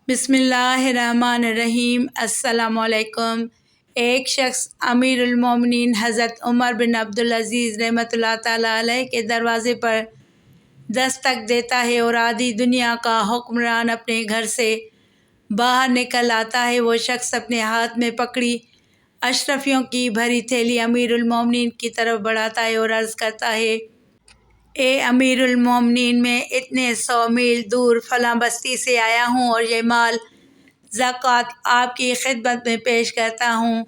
بسم اللہ الرحمن الرحیم۔ السلام علیکم۔ ایک شخص امیر المومنین حضرت عمر بن عبدالعزیز رحمۃ اللہ تعالیٰ علیہ کے دروازے پر دستک دیتا ہے اور آدھی دنیا کا حکمران اپنے گھر سے باہر نکل آتا ہے۔ وہ شخص اپنے ہاتھ میں پکڑی اشرفیوں کی بھری تھیلی امیر المومنین کی طرف بڑھاتا ہے اور عرض کرتا ہے: اے امیر المومنین، میں اتنے 100 میل دور فلاں بستی سے آیا ہوں اور یہ مال زکوٰۃ آپ کی خدمت میں پیش کرتا ہوں۔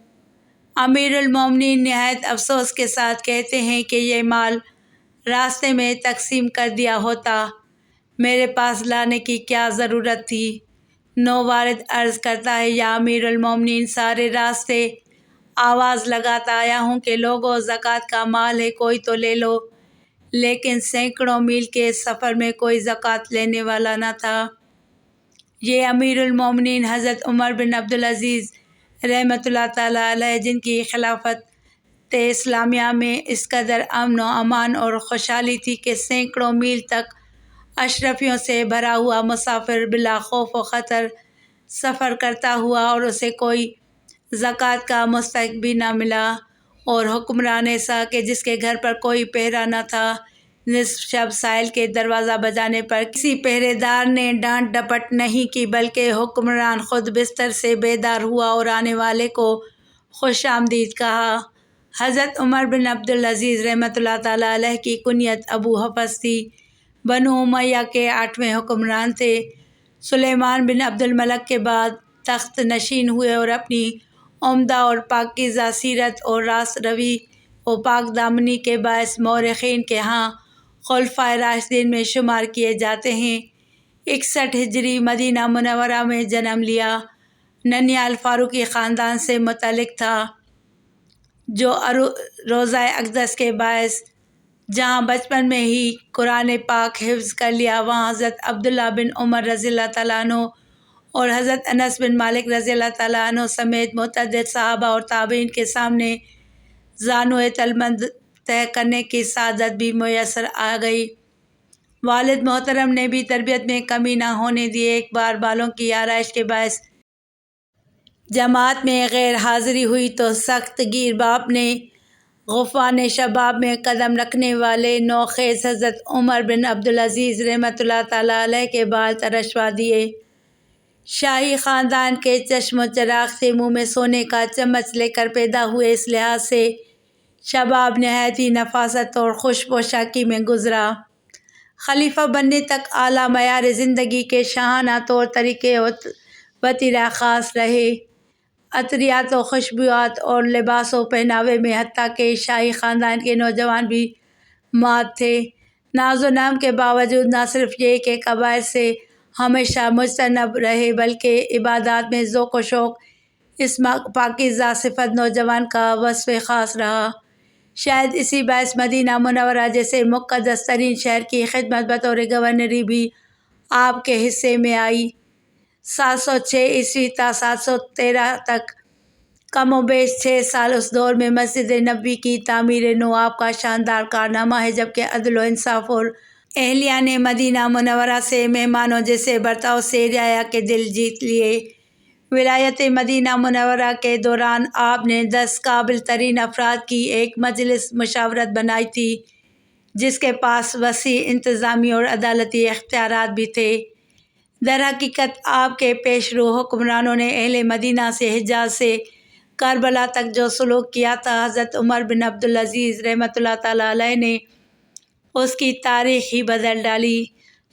امیر المومنین نہایت افسوس کے ساتھ کہتے ہیں کہ یہ مال راستے میں تقسیم کر دیا ہوتا، میرے پاس لانے کی کیا ضرورت تھی؟ نووارد عرض کرتا ہے: یا امیر المومنین، سارے راستے آواز لگاتا آیا ہوں کہ لوگوں، زکوٰۃ کا مال ہے، کوئی تو لے لو، لیکن سینکڑوں میل کے سفر میں کوئی زکوٰۃ لینے والا نہ تھا۔ یہ امیر المومنین حضرت عمر بن عبدالعزیز رحمۃ اللہ تعالیٰ علیہ، جن کی خلافت اسلامیہ میں اس قدر امن و امان اور خوشحالی تھی کہ سینکڑوں میل تک اشرفیوں سے بھرا ہوا مسافر بلا خوف و خطر سفر کرتا ہوا اور اسے کوئی زکوٰۃ کا مستحق بھی نہ ملا، اور حکمران ایسا کہ جس کے گھر پر کوئی پہرا نہ تھا۔ نصف شب سائل کے دروازہ بجانے پر کسی پہرے دار نے ڈانٹ ڈپٹ نہیں کی، بلکہ حکمران خود بستر سے بیدار ہوا اور آنے والے کو خوش آمدید کہا۔ حضرت عمر بن عبدالعزیز رحمۃ اللہ تعالیٰ علیہ کی کنیت ابو حفص تھی، بنو امیہ کے 8ویں حکمران تھے۔ سلیمان بن عبد الملک کے بعد تخت نشین ہوئے اور اپنی عمدہ اور پاکیزہ سیرت اور راست روی و پاک دامنی کے باعث مورخین کے ہاں خلفائے راشدین میں شمار کیے جاتے ہیں۔ 61 ہجری مدینہ منورہ میں جنم لیا۔ ننیال فاروقی خاندان سے متعلق تھا، جو روضہ اقدس کے باعث جہاں بچپن میں ہی قرآن پاک حفظ کر لیا، وہاں حضرت عبداللہ بن عمر رضی اللہ تعالیٰ عنہ اور حضرت انس بن مالک رضی اللہ تعالیٰ عنہ سمیت متعدد صحابہ اور تابعین کے سامنے زانو تلمذ طے کرنے کی سعادت بھی میسر آ گئی۔ والد محترم نے بھی تربیت میں کمی نہ ہونے دی۔ ایک بار بالوں کی آرائش کے باعث جماعت میں غیر حاضری ہوئی تو سخت گیر باپ نے غفوان شباب میں قدم رکھنے والے نوخیز حضرت عمر بن عبدالعزیز رحمۃ اللہ تعالیٰ علیہ کے بال ترشوا دیے۔ شاہی خاندان کے چشم و چراغ سے منہ میں سونے کا چمچ لے کر پیدا ہوئے، اس لحاظ سے شباب نہایت ہی نفاست اور خوش پوشاکی میں گزرا۔ خلیفہ بننے تک اعلیٰ معیار زندگی کے شاہانہ طور طریقے و طریقہ خاص رہے۔ عطریات و خوشبویات اور لباس و پہناوے میں حتیٰ کہ شاہی خاندان کے نوجوان بھی مات تھے۔ ناز و نام کے باوجود نہ صرف یہ کہ کبائر سے ہمیشہ مجتنب رہے، بلکہ عبادات میں ذوق و شوق اس پاکیزہ صفت نوجوان کا وصف خاص رہا۔ شاید اسی باعث مدینہ منورہ جیسے مقدس ترین شہر کی خدمت بطور گورنری بھی آپ کے حصے میں آئی۔ 706 عیسوی تا 713 تک کم و بیش 6 سال اس دور میں مسجد نبوی کی تعمیر نو آپ کا شاندار کارنامہ ہے، جبکہ عدل و انصاف اور اہلیہ نے مدینہ منورہ سے مہمانوں جیسے برتاؤ سے رعایا کے دل جیت لیے۔ ولایت مدینہ منورہ کے دوران آپ نے 10 قابل ترین افراد کی ایک مجلس مشاورت بنائی تھی، جس کے پاس وسیع انتظامی اور عدالتی اختیارات بھی تھے۔ در حقیقت آپ کے پیش رو حکمرانوں نے اہل مدینہ سے حجاز سے کربلا تک جو سلوک کیا تھا، حضرت عمر بن عبدالعزیز رحمۃ اللہ تعالیٰ علیہ نے اس کی تاریخ ہی بدل ڈالی۔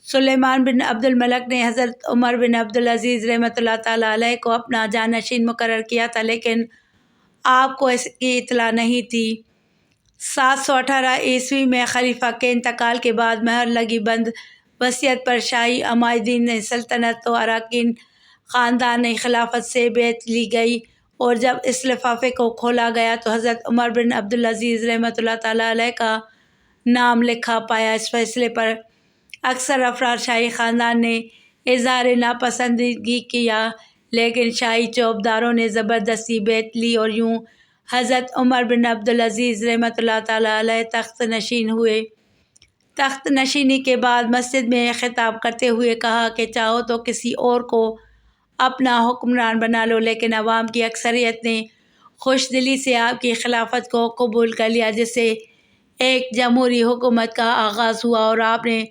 سلیمان بن عبد الملک نے حضرت عمر بن عبدالعزیز رحمۃ اللہ تعالیٰ علیہ کو اپنا جانشین مقرر کیا تھا، لیکن آپ کو اس کی اطلاع نہیں تھی۔ 718 عیسوی میں خلیفہ کے انتقال کے بعد مہر لگی بند وصیت پر شاہی عمائدین سلطنت و اراکین خاندان خلافت سے بیعت لی گئی، اور جب اس لفافے کو کھولا گیا تو حضرت عمر بن عبدالعزیز رحمۃ اللہ تعالیٰ علیہ کا نام لکھا پایا۔ اس فیصلے پر اکثر افراد شاہی خاندان نے اظہار ناپسندیدگی کیا، لیکن شاہی چوبداروں نے زبردستی بیعت لی اور یوں حضرت عمر بن عبدالعزیز رحمۃ اللہ تعالیٰ علیہ تخت نشین ہوئے۔ تخت نشینی کے بعد مسجد میں خطاب کرتے ہوئے کہا کہ چاہو تو کسی اور کو اپنا حکمران بنا لو، لیکن عوام کی اکثریت نے خوش دلی سے آپ کی خلافت کو قبول کر لیا، جس سے ایک جمہوری حکومت کا آغاز ہوا، اور آپ نے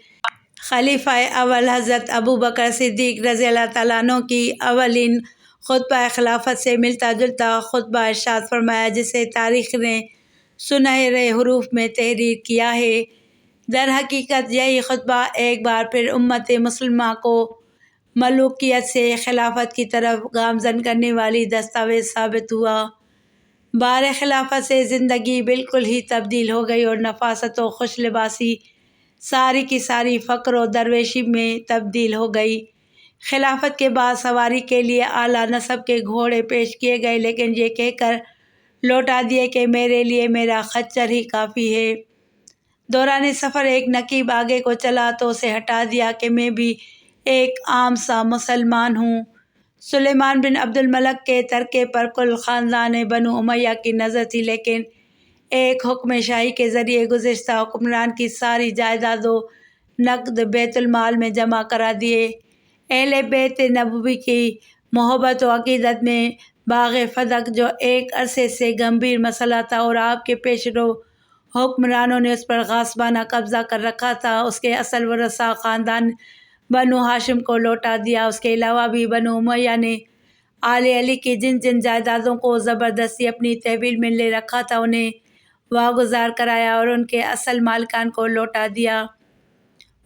خلیفہ اول حضرت ابو بکر صدیق رضی اللہ تعالیٰ عنہ کی اولین خطبہ خلافت سے ملتا جلتا خطبہ ارشاد فرمایا، جسے تاریخ نے سنہرے حروف میں تحریر کیا ہے۔ در حقیقت یہی خطبہ ایک بار پھر امت مسلمہ کو ملوکیت سے خلافت کی طرف گامزن کرنے والی دستاویز ثابت ہوا۔ بار خلافت سے زندگی بالکل ہی تبدیل ہو گئی، اور نفاست و خوش لباسی ساری کی ساری فقر و درویشی میں تبدیل ہو گئی۔ خلافت کے بعد سواری کے لیے اعلیٰ نسب کے گھوڑے پیش کیے گئے، لیکن یہ کہہ کر لوٹا دیے کہ میرے لیے میرا خچر ہی کافی ہے۔ دوران سفر ایک نقیب آگے کو چلا تو اسے ہٹا دیا کہ میں بھی ایک عام سا مسلمان ہوں۔ سلیمان بن عبد الملک کے ترکے پر کل خاندان بنو امیہ کی نظر تھی، لیکن ایک حکم شاہی کے ذریعے گزشتہ حکمران کی ساری جائیداد و نقد بیت المال میں جمع کرا دیے۔ اہل بیت نبوی کی محبت و عقیدت میں باغ فدق، جو ایک عرصے سے گمبھیر مسئلہ تھا اور آپ کے پیش رو حکمرانوں نے اس پر غاصبانہ قبضہ کر رکھا تھا، اس کے اصل ورثاء خاندان بنو ہاشم کو لوٹا دیا۔ اس کے علاوہ بھی بنو امیہ نے آل علی کی جن جن جائیدادوں کو زبردستی اپنی تحویل میں لے رکھا تھا انہیں واگزار کرایا اور ان کے اصل مالکان کو لوٹا دیا،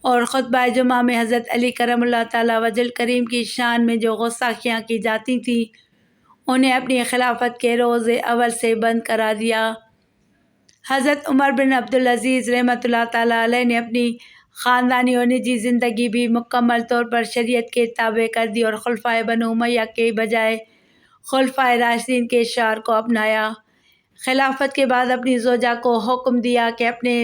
اور خطبہ جمعہ میں حضرت علی کرم اللہ تعالیٰ وجہ کریم کی شان میں جو گستاخیاں کی جاتی تھیں انہیں اپنی خلافت کے روز اول سے بند کرا دیا۔ حضرت عمر بن عبدالعزیز رحمۃ اللہ تعالیٰ علیہ نے اپنی خاندانی اور نجی زندگی بھی مکمل طور پر شریعت کے تابع کر دی، اور خلفائے بنو امیہ کے بجائے خلفائے راشدین کے شعار کو اپنایا۔ خلافت کے بعد اپنی زوجہ کو حکم دیا کہ اپنے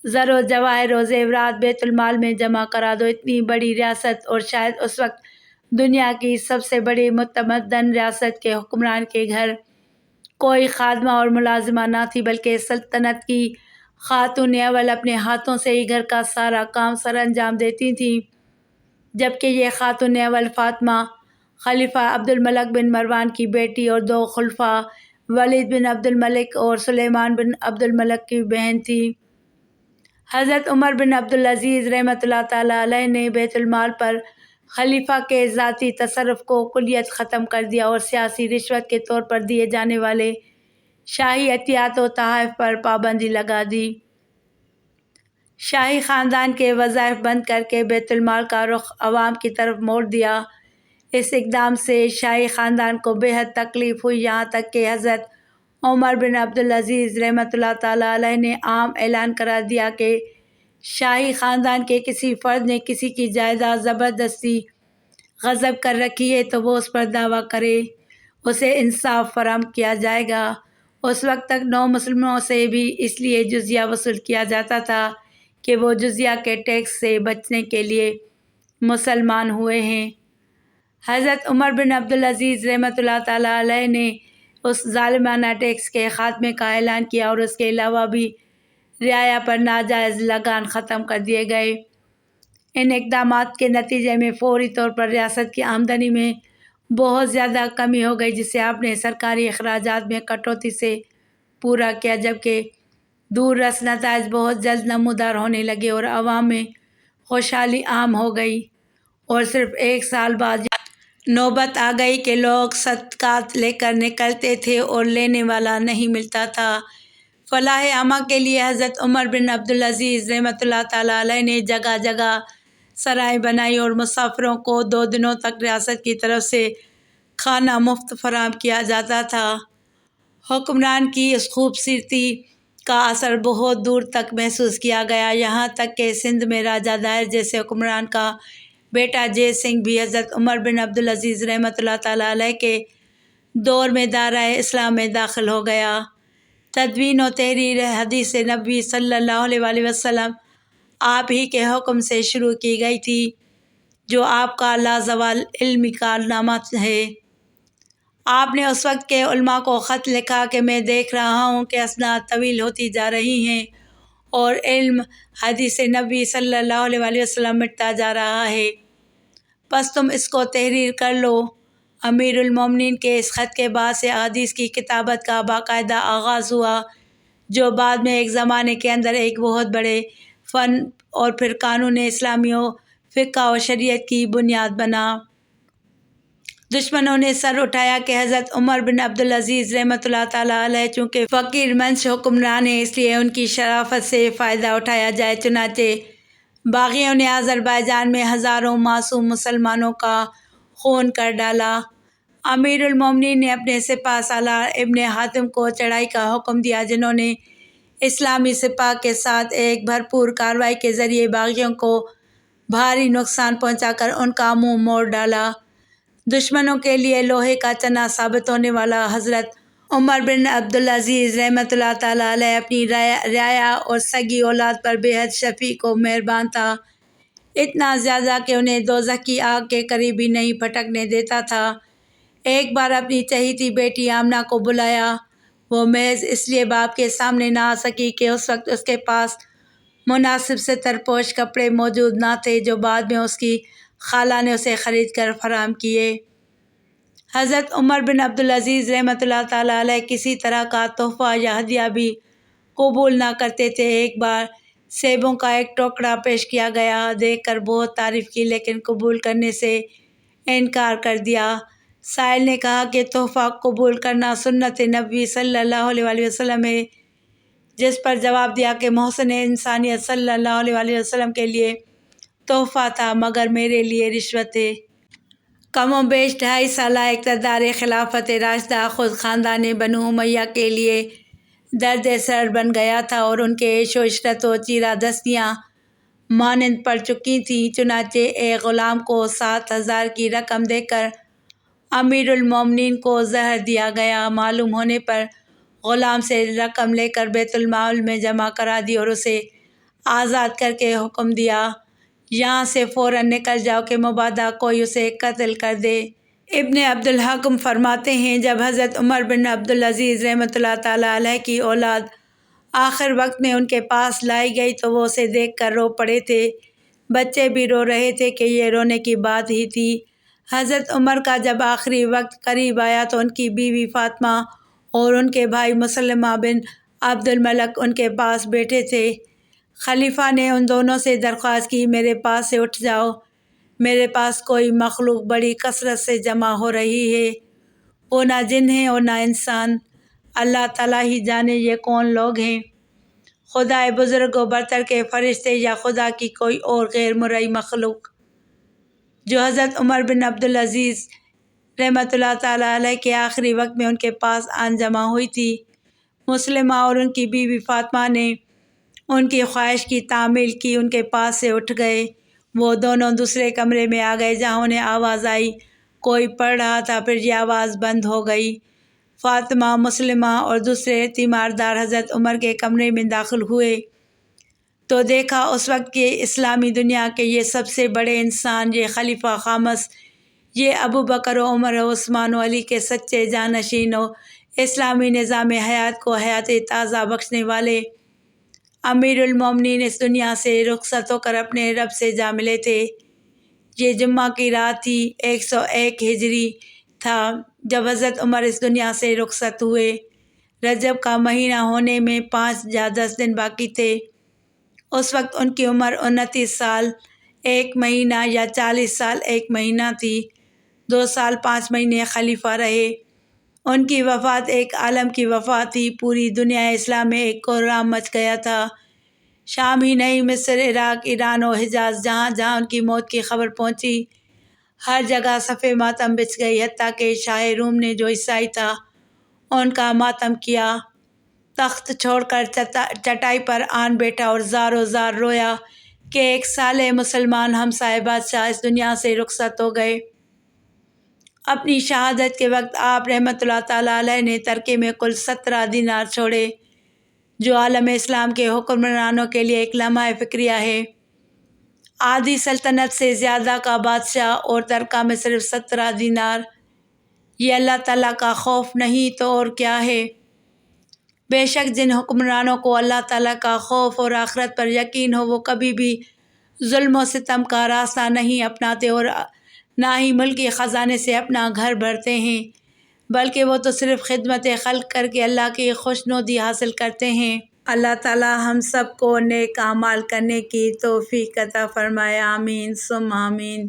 زر و جواہر و زیورات بیت المال میں جمع کرا دو۔ اتنی بڑی ریاست، اور شاید اس وقت دنیا کی سب سے بڑی متمدن ریاست کے حکمران کے گھر کوئی خادمہ اور ملازمہ نہ تھی، بلکہ سلطنت کی خاتون اول اپنے ہاتھوں سے ہی گھر کا سارا کام سر انجام دیتی تھیں، جبکہ یہ خاتون اول فاطمہ خلیفہ عبد الملک بن مروان کی بیٹی اور دو خلفاء ولید بن عبد الملک اور سلیمان بن عبد الملک کی بہن تھی۔ حضرت عمر بن عبدالعزیز رحمۃ اللہ تعالیٰ علیہ نے بیت المال پر خلیفہ کے ذاتی تصرف کو کلیت ختم کر دیا، اور سیاسی رشوت کے طور پر دیے جانے والے شاہی عطیات و تحائف پر پابندی لگا دی۔ شاہی خاندان کے وظائف بند کر کے بیت المال کا رخ عوام کی طرف موڑ دیا۔ اس اقدام سے شاہی خاندان کو بے حد تکلیف ہوئی، یہاں تک کہ حضرت عمر بن عبدالعزیز رحمۃ اللہ تعالیٰ علیہ نے عام اعلان کرا دیا کہ شاہی خاندان کے کسی فرد نے کسی کی جائیداد زبردستی غصب کر رکھی ہے تو وہ اس پر دعویٰ کرے، اسے انصاف فراہم کیا جائے گا۔ اس وقت تک نو مسلمانوں سے بھی اس لیے جزیہ وصول کیا جاتا تھا کہ وہ جزیہ کے ٹیکس سے بچنے کے لیے مسلمان ہوئے ہیں۔ حضرت عمر بن عبدالعزیز رحمۃ اللہ تعالیٰ علیہ نے اس ظالمانہ ٹیکس کے خاتمے کا اعلان کیا، اور اس کے علاوہ بھی رعایا پر ناجائز لگان ختم کر دیے گئے۔ ان اقدامات کے نتیجے میں فوری طور پر ریاست کی آمدنی میں بہت زیادہ کمی ہو گئی، جسے آپ نے سرکاری اخراجات میں کٹوتی سے پورا کیا، جبکہ دور رس نتائج بہت جلد نمودار ہونے لگے اور عوام میں خوشحالی عام ہو گئی، اور صرف ایک سال بعد نوبت آ گئی کہ لوگ صدقات لے کر نکلتے تھے اور لینے والا نہیں ملتا تھا۔ فلاح عامہ کے لیے حضرت عمر بن عبدالعزیز رحمۃ اللہ تعالیٰ علیہ نے جگہ جگہ سرائیں بنائی، اور مسافروں کو 2 دنوں تک ریاست کی طرف سے کھانا مفت فراہم کیا جاتا تھا۔ حکمران کی اس خوبصورتی کا اثر بہت دور تک محسوس کیا گیا، یہاں تک کہ سندھ میں راجہ دائر جیسے حکمران کا بیٹا جے سنگھ بھی حضرت عمر بن عبدالعزیز رحمۃ اللہ تعالیٰ علیہ کے دور میں دائرۂ اسلام میں داخل ہو گیا۔ تدوین و تحریر حدیث نبوی صلی اللہ علیہ وآلہ وسلم آپ ہی کے حکم سے شروع کی گئی تھی، جو آپ کا لازوال علمی کارنامہ ہے۔ آپ نے اس وقت کے علماء کو خط لکھا کہ میں دیکھ رہا ہوں کہ اسناد طویل ہوتی جا رہی ہیں اور علم حدیث نبوی صلی اللہ علیہ وآلہ وسلم مٹتا جا رہا ہے۔ بس تم اس کو تحریر کر لو۔ امیر المومنین کے اس خط کے بعد سے احادیث کی کتابت کا باقاعدہ آغاز ہوا، جو بعد میں ایک زمانے کے اندر ایک بہت بڑے فن اور پھر قانون اسلامی و فقہ و شریعت کی بنیاد بنا۔ دشمنوں نے سر اٹھایا کہ حضرت عمر بن عبدالعزیز رحمۃ اللہ تعالیٰ علیہ چونکہ فقیر منش حکمران ہیں، اس لیے ان کی شرافت سے فائدہ اٹھایا جائے۔ چنانچہ باغیوں نے آذربائیجان میں ہزاروں معصوم مسلمانوں کا خون کر ڈالا۔ امیر المومنین نے اپنے سپہ سالار ابن حاتم کو چڑھائی کا حکم دیا، جنہوں نے اسلامی سپاہ کے ساتھ ایک بھرپور کارروائی کے ذریعے باغیوں کو بھاری نقصان پہنچا کر ان کا منہ موڑ ڈالا۔ دشمنوں کے لیے لوہے کا چنا ثابت ہونے والا حضرت عمر بن عبدالعزیز رحمۃ اللہ تعالیٰ علیہ اپنی رعایا اور سگی اولاد پر بے حد شفیق و مہربان تھا، اتنا زیادہ کہ انہیں دوزخ کی آگ کے قریب بھی نہیں پھٹکنے دیتا تھا۔ ایک بار اپنی چہیتی بیٹی آمنہ کو بلایا، وہ محض اس لیے باپ کے سامنے نہ آ سکی کہ اس وقت اس کے پاس مناسب ستر پوش کپڑے موجود نہ تھے، جو بعد میں اس کی خالہ نے اسے خرید کر فراہم کیے۔ حضرت عمر بن عبدالعزیز رحمۃ اللہ تعالیٰ علیہ کسی طرح کا تحفہ یا ہدیہ بھی قبول نہ کرتے تھے۔ ایک بار سیبوں کا ایک ٹوکرا پیش کیا گیا، دیکھ کر بہت تعریف کی لیکن قبول کرنے سے انکار کر دیا۔ سائل نے کہا کہ تحفہ قبول کرنا سنت نبوی صلی اللہ علیہ وآلہ وسلم ہے، جس پر جواب دیا کہ محسن انسانیت صلی اللہ علیہ وآلہ وسلم کے لیے تحفہ تھا، مگر میرے لیے رشوت ہے۔ کم و بیش 2.5 سالہ اقتدار خلافت راشدہ خود خاندان بنو امیہ کے لیے درد سر بن گیا تھا اور ان کے عیش و عشرت و چیرہ دستیاں مانند پڑ چکی تھیں۔ چنانچہ ایک غلام کو 7,000 کی رقم دے کر امیر المومنین کو زہر دیا گیا۔ معلوم ہونے پر غلام سے رقم لے کر بیت المال میں جمع کرا دی اور اسے آزاد کر کے حکم دیا، یہاں سے فوراً نکل جاؤ کہ مبادا کوئی اسے قتل کر دے۔ ابن عبدالحکم فرماتے ہیں، جب حضرت عمر بن عبدالعزیز رحمۃ اللہ تعالیٰ علیہ کی اولاد آخر وقت میں ان کے پاس لائی گئی تو وہ اسے دیکھ کر رو پڑے تھے۔ بچے بھی رو رہے تھے کہ یہ رونے کی بات ہی تھی۔ حضرت عمر کا جب آخری وقت قریب آیا تو ان کی بیوی فاطمہ اور ان کے بھائی مسلمہ بن عبد الملک ان کے پاس بیٹھے تھے۔ خلیفہ نے ان دونوں سے درخواست کی، میرے پاس سے اٹھ جاؤ، میرے پاس کوئی مخلوق بڑی کثرت سے جمع ہو رہی ہے، وہ نہ جن ہیں اور نہ انسان، اللہ تعالیٰ ہی جانے یہ کون لوگ ہیں، خدائے بزرگ و برتر کے فرشتے یا خدا کی کوئی اور غیر مرئی مخلوق۔ جو حضرت عمر بن عبدالعزیز رحمۃ اللہ تعالیٰ علیہ کے آخری وقت میں ان کے پاس آن جمع ہوئی تھی۔ مسلمہ اور ان کی بیوی فاطمہ نے ان کی خواہش کی تعمیل کی، ان کے پاس سے اٹھ گئے۔ وہ دونوں دوسرے کمرے میں آ گئے جہاں انہیں آواز آئی کوئی پڑھ رہا تھا، پھر یہ آواز بند ہو گئی۔ فاطمہ، مسلمہ اور دوسرے تیماردار حضرت عمر کے کمرے میں داخل ہوئے تو دیکھا اس وقت کے اسلامی دنیا کے یہ سب سے بڑے انسان، یہ خلیفہ خامس، یہ ابوبکر و عمر و عثمان و علی کے سچے جانشین و اسلامی نظام حیات کو حیات تازہ بخشنے والے امیر المومنین اس دنیا سے رخصت ہو کر اپنے رب سے جا ملے تھے۔ یہ جمعہ کی رات تھی، 101 ہجری تھا جب حضرت عمر اس دنیا سے رخصت ہوئے۔ رجب کا مہینہ ہونے میں 5 یا 10 دن باقی تھے۔ اس وقت ان کی عمر 29 سال 1 مہینہ یا 40 سال 1 مہینہ تھی۔ 2 سال 5 مہینے خلیفہ رہے۔ ان کی وفات ایک عالم کی وفات تھی، پوری دنیا اسلام میں ایک کوہرام مچ گیا تھا۔ شام ہی نہیں، مصر، عراق، ایران و حجاز، جہاں جہاں ان کی موت کی خبر پہنچی، ہر جگہ صف ماتم بچھ گئی، حتیٰ کہ شاہ روم نے جو عیسائی تھا ان کا ماتم کیا، تخت چھوڑ کر چٹائی پر آن بیٹھا اور زار و زار رویا کہ ایک صالح مسلمان ہمسائے بادشاہ اس دنیا سے رخصت ہو گئے۔ اپنی شہادت کے وقت آپ رحمۃ اللہ تعالیٰ علیہ نے ترکے میں کل 17 دینار چھوڑے، جو عالم اسلام کے حکمرانوں کے لیے ایک لمحہ فکریہ ہے۔ آدھی سلطنت سے زیادہ کا بادشاہ اور ترکہ میں صرف 17 دینار، یہ اللہ تعالیٰ کا خوف نہیں تو اور کیا ہے؟ بے شک جن حکمرانوں کو اللہ تعالیٰ کا خوف اور آخرت پر یقین ہو، وہ کبھی بھی ظلم و ستم کا راستہ نہیں اپناتے اور نہ ہی ملکی خزانے سے اپنا گھر بھرتے ہیں، بلکہ وہ تو صرف خدمت خلق کر کے اللہ کی خوشنودی حاصل کرتے ہیں۔ اللہ تعالی ہم سب کو نیک اعمال کرنے کی توفیق عطا فرمائے، آمین ثم آمین۔